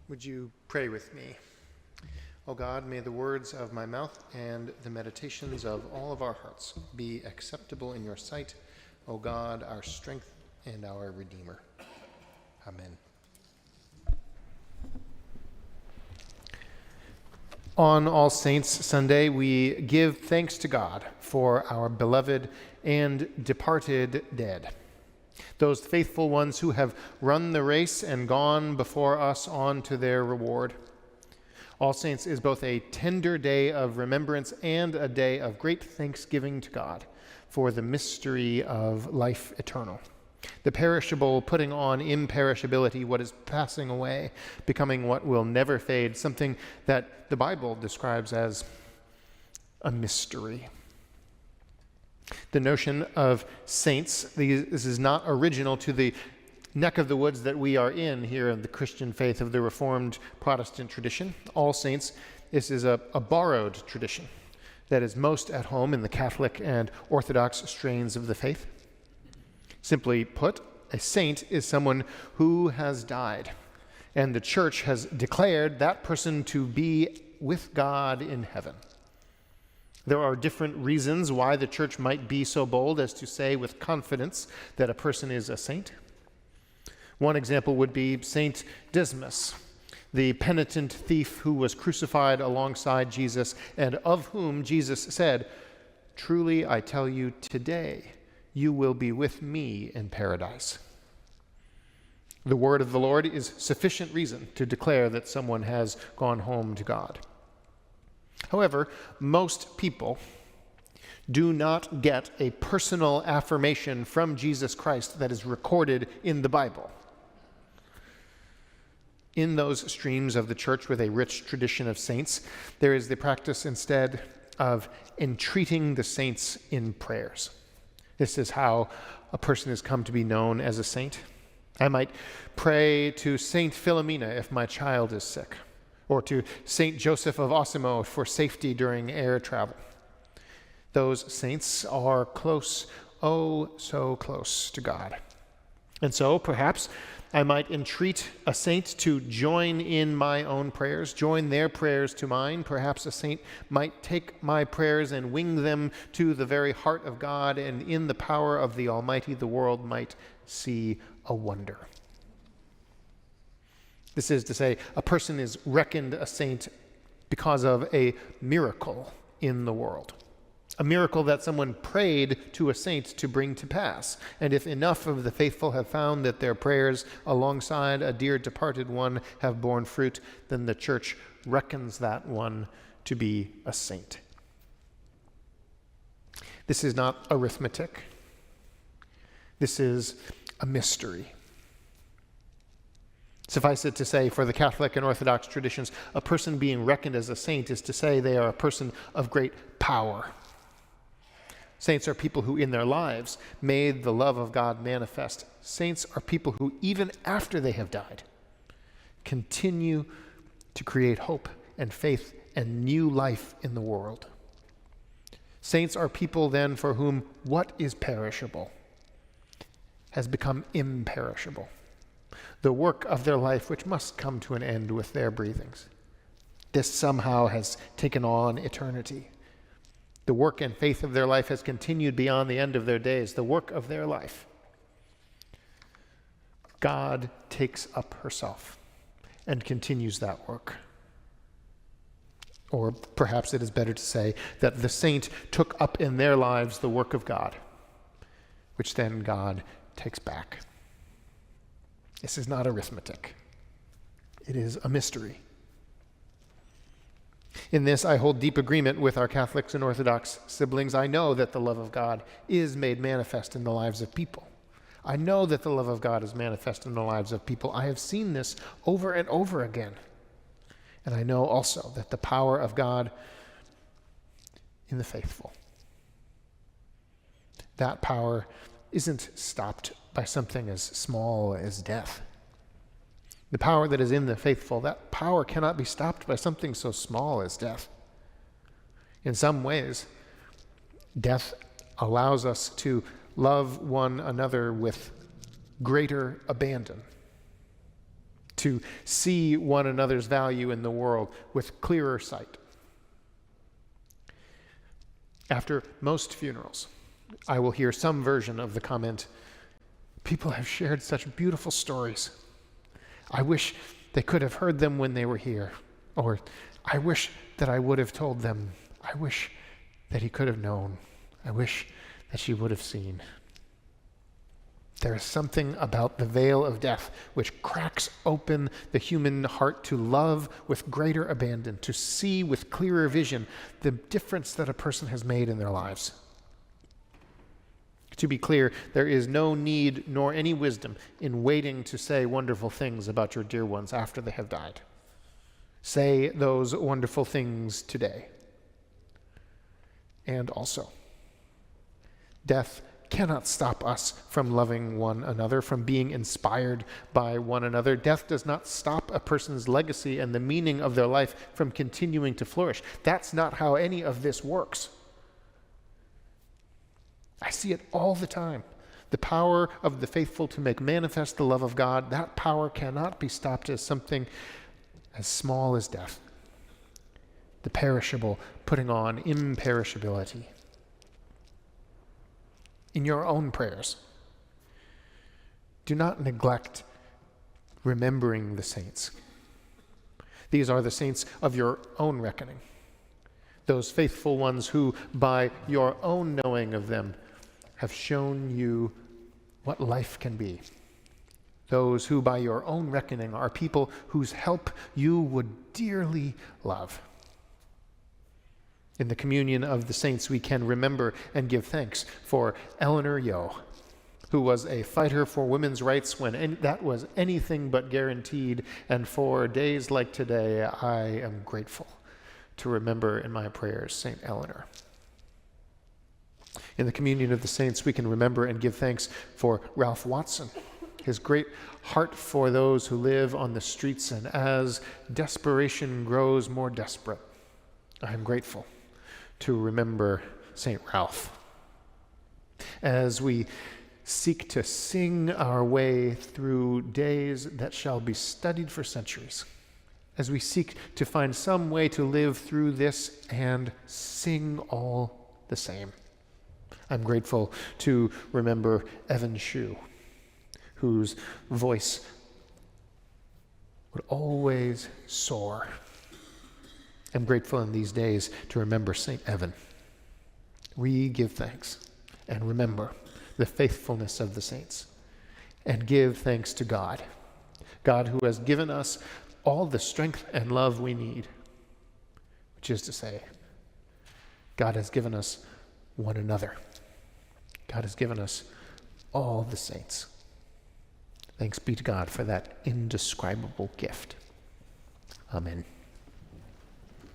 Would you pray with me? O God, may the words of my mouth and the meditations of all of our hearts be acceptable in your sight, O God, our strength and our Redeemer. Amen. On All Saints Sunday, we give thanks to God for our beloved and departed dead, those faithful ones who have run the race and gone before us on to their reward. All Saints is both a tender day of remembrance and a day of great thanksgiving to God for the mystery of life eternal. The perishable putting on imperishability, what is passing away, becoming what will never fade, something that the Bible describes as a mystery. The notion of saints, this is not original to the neck of the woods that we are in here in the Christian faith of the Reformed Protestant tradition. All Saints, this is a borrowed tradition that is most at home in the Catholic and Orthodox strains of the faith. Simply put, a saint is someone who has died, and the church has declared that person to be with God in heaven. There are different reasons why the church might be so bold as to say with confidence that a person is a saint. One example would be Saint Dismas, the penitent thief who was crucified alongside Jesus and of whom Jesus said, "Truly I tell you, today you will be with me in paradise." The word of the Lord is sufficient reason to declare that someone has gone home to God. However, most people do not get a personal affirmation from Jesus Christ that is recorded in the Bible. In those streams of the church with a rich tradition of saints, there is the practice instead of entreating the saints in prayers. This is how a person has come to be known as a saint. I might pray to Saint Philomena if my child is sick, or to Saint Joseph of Osimo for safety during air travel. Those saints are close, oh so close to God. And so perhaps I might entreat a saint to join in my own prayers, join their prayers to mine. Perhaps a saint might take my prayers and wing them to the very heart of God, and in the power of the Almighty, the world might see a wonder. This is to say, a person is reckoned a saint because of a miracle in the world. A miracle that someone prayed to a saint to bring to pass. And if enough of the faithful have found that their prayers alongside a dear departed one have borne fruit, then the church reckons that one to be a saint. This is not arithmetic. This is a mystery. Suffice it to say, for the Catholic and Orthodox traditions, a person being reckoned as a saint is to say they are a person of great power. Saints are people who in their lives made the love of God manifest. Saints are people who, even after they have died, continue to create hope and faith and new life in the world. Saints are people then for whom what is perishable has become imperishable. The work of their life, which must come to an end with their breathings. This somehow has taken on eternity. The work and faith of their life has continued beyond the end of their days. The work of their life. God takes up herself and continues that work. Or perhaps it is better to say that the saint took up in their lives the work of God, which then God takes back. This is not arithmetic. It is a mystery. In this, I hold deep agreement with our Catholics and Orthodox siblings. I know that the love of God is made manifest in the lives of people. I know that the love of God is manifest in the lives of people. I have seen this over and over again. And I know also that the power of God in the faithful, that power isn't stopped by something as small as death. The power that is in the faithful, that power cannot be stopped by something so small as death. In some ways, death allows us to love one another with greater abandon, to see one another's value in the world with clearer sight. After most funerals, I will hear some version of the comment, "People have shared such beautiful stories. I wish they could have heard them when they were here." Or, "I wish that I would have told them. I wish that he could have known. I wish that she would have seen." There is something about the veil of death which cracks open the human heart to love with greater abandon, to see with clearer vision the difference that a person has made in their lives. To be clear, there is no need nor any wisdom in waiting to say wonderful things about your dear ones after they have died. Say those wonderful things today. And also, death cannot stop us from loving one another, from being inspired by one another. Death does not stop a person's legacy and the meaning of their life from continuing to flourish. That's not how any of this works. I see it all the time. The power of the faithful to make manifest the love of God, that power cannot be stopped as something as small as death. The perishable putting on imperishability. In your own prayers, do not neglect remembering the saints. These are the saints of your own reckoning, those faithful ones who, by your own knowing of them, have shown you what life can be. Those who, by your own reckoning, are people whose help you would dearly love. In the communion of the saints, we can remember and give thanks for Eleanor Yo, who was a fighter for women's rights when that was anything but guaranteed, and for days like today, I am grateful to remember in my prayers St. Eleanor. In the communion of the saints, we can remember and give thanks for Ralph Watson, his great heart for those who live on the streets, and as desperation grows more desperate, I am grateful to remember St. Ralph. As we seek to sing our way through days that shall be studied for centuries, as we seek to find some way to live through this and sing all the same, I'm grateful to remember Evan Shue, whose voice would always soar. I'm grateful in these days to remember St. Evan. We give thanks and remember the faithfulness of the saints, and give thanks to God who has given us all the strength and love we need, which is to say, God has given us one another. God has given us all the saints. Thanks be to God for that indescribable gift. Amen.